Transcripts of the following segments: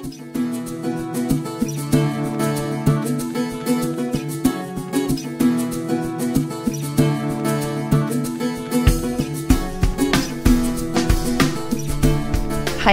Hi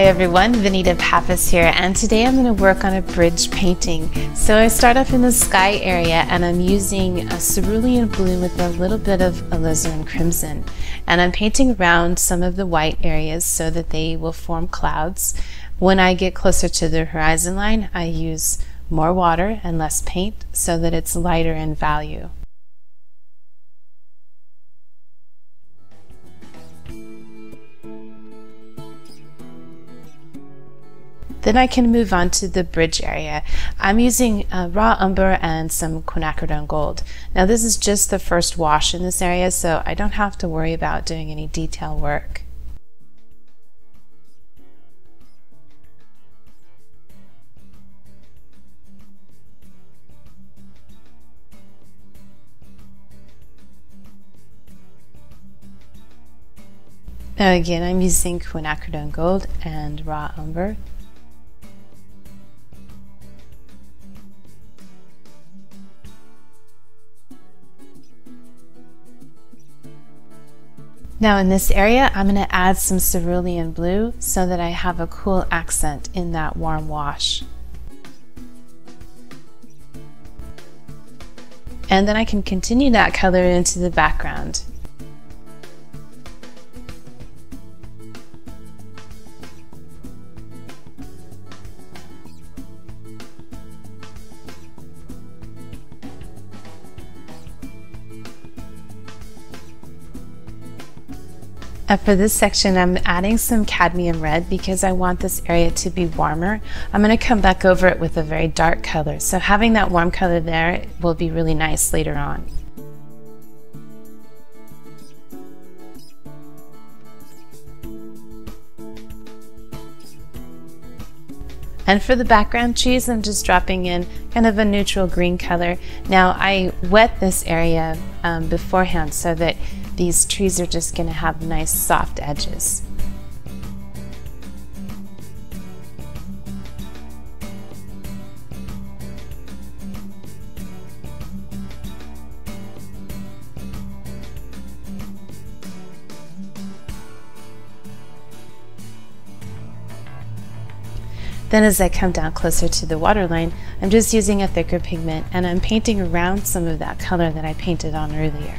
everyone, Vinita Pappas here, and today I'm going to work on a bridge painting. So I start off in the sky area and I'm using a cerulean blue with a little bit of alizarin crimson. And I'm painting around some of the white areas so that they will form clouds. When I get closer to the horizon line, I use more water and less paint so that it's lighter in value. Then I can move on to the bridge area. I'm using raw umber and some quinacridone gold. Now this is just the first wash in this area, so I don't have to worry about doing any detail work. Now again, I'm using quinacridone gold and raw umber. Now in this area, I'm going to add some cerulean blue so that I have a cool accent in that warm wash. And then I can continue that color into the background. For this section, I'm adding some cadmium red because I want this area to be warmer. I'm going to come back over it with a very dark color, so having that warm color there will be really nice later on. And for the background trees, I'm just dropping in kind of a neutral green color. Now I wet this area beforehand so that these trees are just going to have nice soft edges. Then as I come down closer to the waterline, I'm just using a thicker pigment and I'm painting around some of that color that I painted on earlier.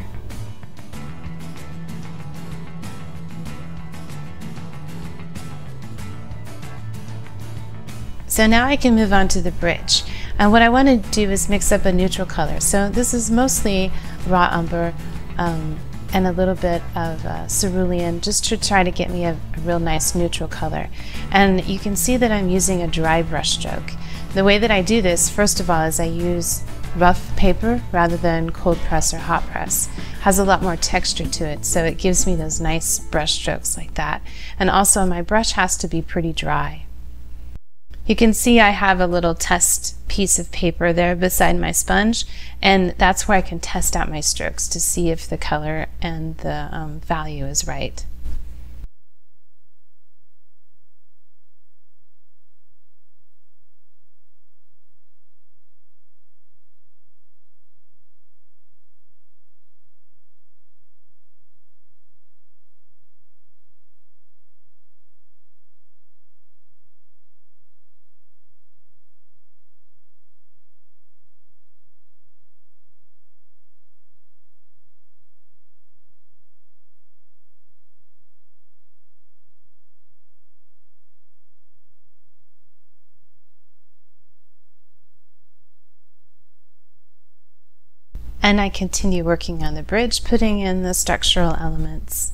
So now I can move on to the bridge. And what I want to do is mix up a neutral color. So this is mostly raw umber and a little bit of cerulean, just to try to get me a real nice neutral color. And you can see that I'm using a dry brush stroke. The way that I do this, first of all, is I use rough paper rather than cold press or hot press. It has a lot more texture to it, so it gives me those nice brush strokes like that. And also my brush has to be pretty dry. You can see I have a little test piece of paper there beside my sponge, and that's where I can test out my strokes to see if the color and the value is right. And I continue working on the bridge, putting in the structural elements.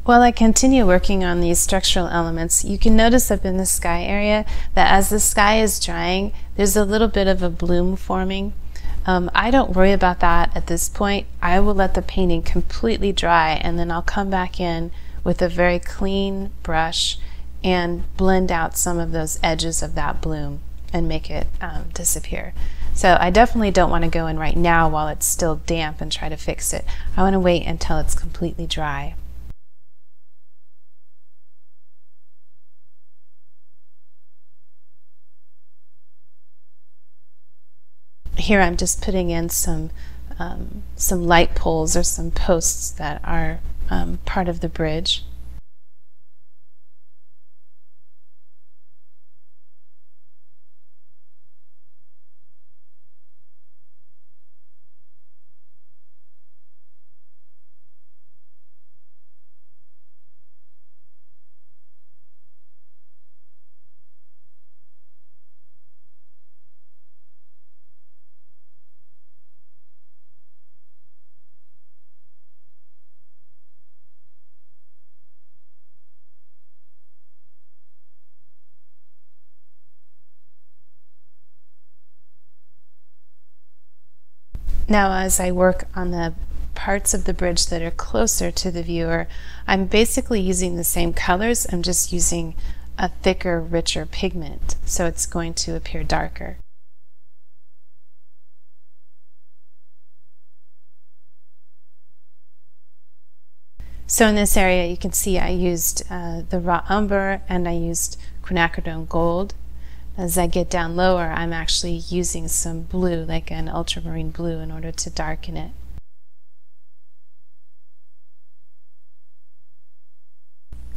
While I continue working on these structural elements, you can notice up in the sky area that as the sky is drying, there's a little bit of a bloom forming. I don't worry about that at this point. I will let the painting completely dry, and then I'll come back in with a very clean brush and blend out some of those edges of that bloom and make it disappear. So I definitely don't want to go in right now while it's still damp and try to fix it. I want to wait until it's completely dry. Here I'm just putting in some light poles or some posts that are part of the bridge. Now, as I work on the parts of the bridge that are closer to the viewer, I'm basically using the same colors. I'm just using a thicker, richer pigment, so it's going to appear darker. So in this area, you can see I used the raw umber and I used quinacridone gold. As I get down lower, I'm actually using some blue, like an ultramarine blue, in order to darken it.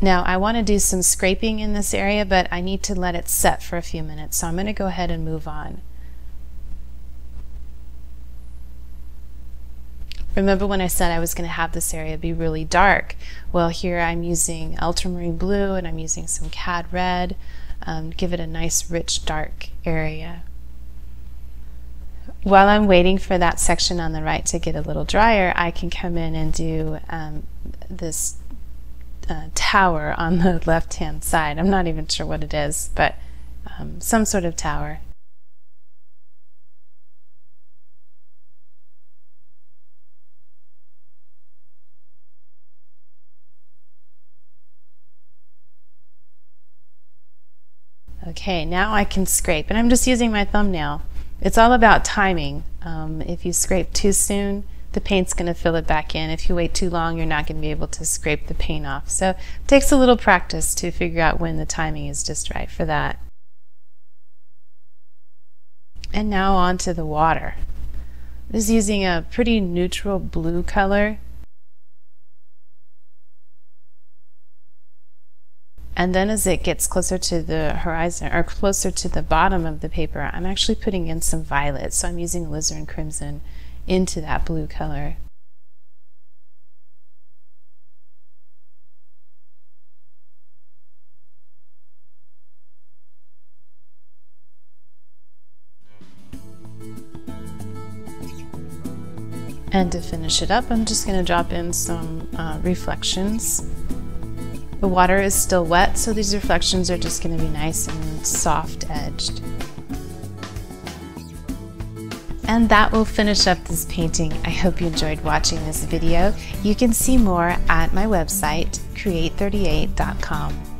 Now I want to do some scraping in this area, but I need to let it set for a few minutes, so I'm going to go ahead and move on. Remember when I said I was going to have this area be really dark? Well, here I'm using ultramarine blue and I'm using some cad red. Give it a nice rich dark area. While I'm waiting for that section on the right to get a little drier, I can come in and do this tower on the left hand side. I'm not even sure what it is, but some sort of tower. Okay, now I can scrape, and I'm just using my thumbnail. It's all about timing. If you scrape too soon, the paint's going to fill it back in. If you wait too long, you're not going to be able to scrape the paint off. So it takes a little practice to figure out when the timing is just right for that. And now on to the water. I'm just using a pretty neutral blue color. And then as it gets closer to the horizon, or closer to the bottom of the paper, I'm actually putting in some violet. So I'm using alizarin crimson into that blue color. And to finish it up, I'm just going to drop in some reflections. The water is still wet, so these reflections are just going to be nice and soft edged. And that will finish up this painting. I hope you enjoyed watching this video. You can see more at my website, create38.com.